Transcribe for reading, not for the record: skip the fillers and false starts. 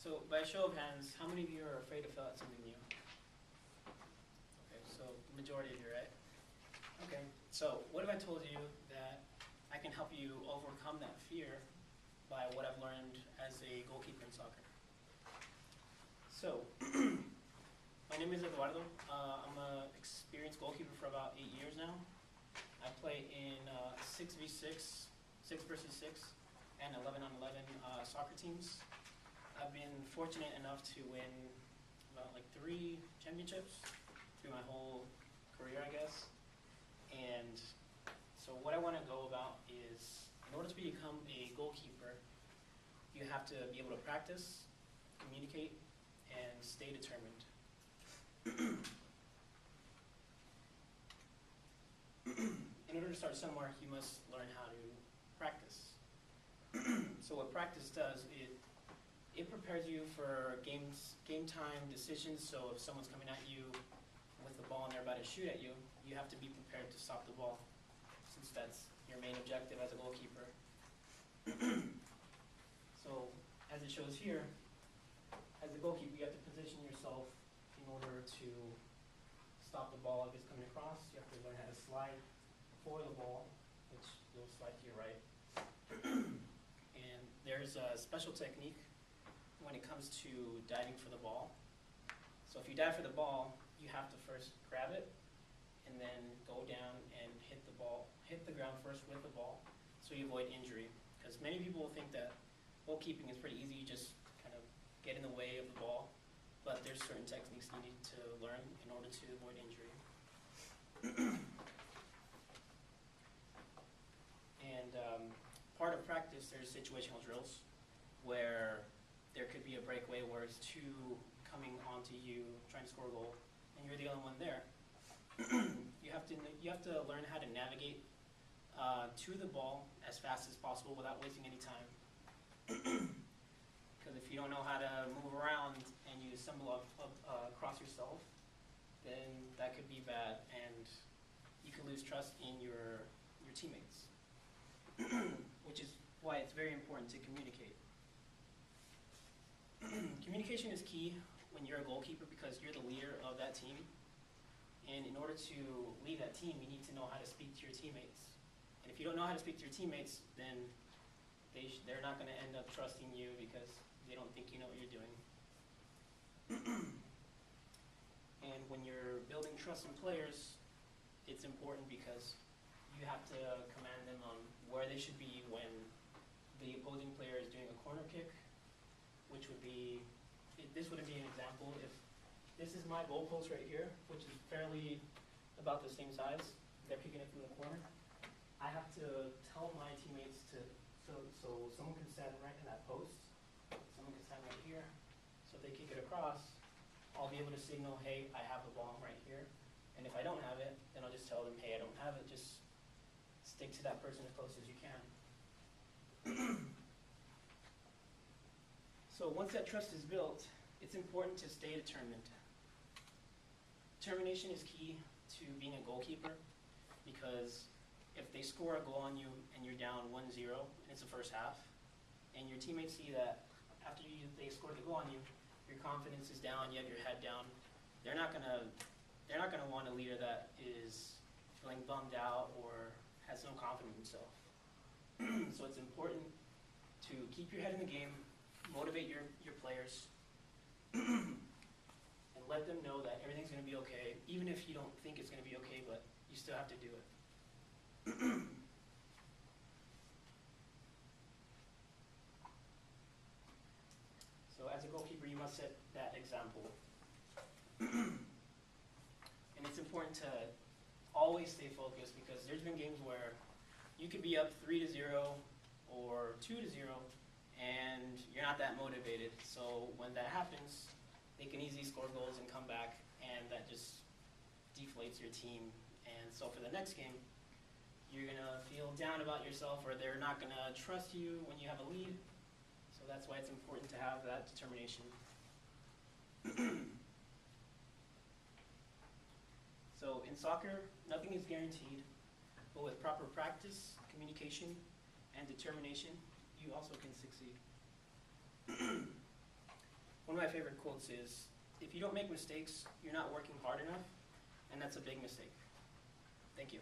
So by a show of hands, how many of you are afraid to fill out something new? Okay, so the majority of you, right? Okay, so what if I told you that I can help you overcome that fear by what I've learned as a goalkeeper in soccer? So, my name is Eduardo. I'm an experienced goalkeeper for about 8 years now. I play in 6v6, 6 versus 6, and 11 on 11 soccer teams. I've been fortunate enough to win about like 3 championships through my whole career, I guess. And so what I want to go about is, in order to become a goalkeeper, you have to be able to practice, communicate, and stay determined. In order to start somewhere, you must learn how to practice. So what practice does, it prepares you for game time decisions. So if someone's coming at you with the ball and they're about to shoot at you, you have to be prepared to stop the ball, since that's your main objective as a goalkeeper. So as it shows here, as a goalkeeper, you have to position yourself in order to stop the ball if it's coming across. You have to learn how to slide for the ball, which you'll slide to your right. And there's a special technique when it comes to diving for the ball. So if you dive for the ball, you have to first grab it and then go down and hit the ground first with the ball, so you avoid injury. Because many people will think that goalkeeping is pretty easy, you just kind of get in the way of the ball, but there's certain techniques you need to learn in order to avoid injury. And part of practice, there's situational drills where there could be a breakaway where it's 2 coming onto you trying to score a goal, and you're the only one there. You have to learn how to navigate to the ball as fast as possible without wasting any time. Because if you don't know how to move around and you stumble across yourself, then that could be bad, and you could lose trust in your teammates. Which is why it's very important to communicate. Communication is key when you're a goalkeeper, because you're the leader of that team. And in order to lead that team, you need to know how to speak to your teammates. And if you don't know how to speak to your teammates, then they're not going to end up trusting you because they don't think you know what you're doing. And when you're building trust in players, it's important because you have to command them on where they should be when the opposing player is doing a corner kick, which would be, this would be an example. If this is my goalpost right here, which is fairly about the same size, they're kicking it from the corner, I have to tell my teammates to, so someone can stand right in that post, someone can stand right here, so if they kick it across, I'll be able to signal, hey, I have the ball right here, and if I don't have it, then I'll just tell them, hey, I don't have it, just stick to that person as close as you can. So once that trust is built, it's important to stay determined. Determination is key to being a goalkeeper, because if they score a goal on you and you're down 1-0, and it's the first half, and your teammates see that after they score the goal on you, your confidence is down, you have your head down, they're not gonna want a leader that is feeling bummed out or has no confidence in himself. So it's important to keep your head in the game, motivate your players, and let them know that everything's going to be okay, even if you don't think it's going to be okay, but you still have to do it. So as a goalkeeper, you must set that example. And it's important to always stay focused, because there's been games where you could be up 3-0 or 2-0, and you're not that motivated. So when that happens, they can easily score goals and come back, and that just deflates your team. And so for the next game, you're going to feel down about yourself, or they're not going to trust you when you have a lead. So that's why it's important to have that determination. So in soccer, nothing is guaranteed, but with proper practice, communication, and determination, you also can succeed. favorite quotes is, if you don't make mistakes, you're not working hard enough, and that's a big mistake. Thank you.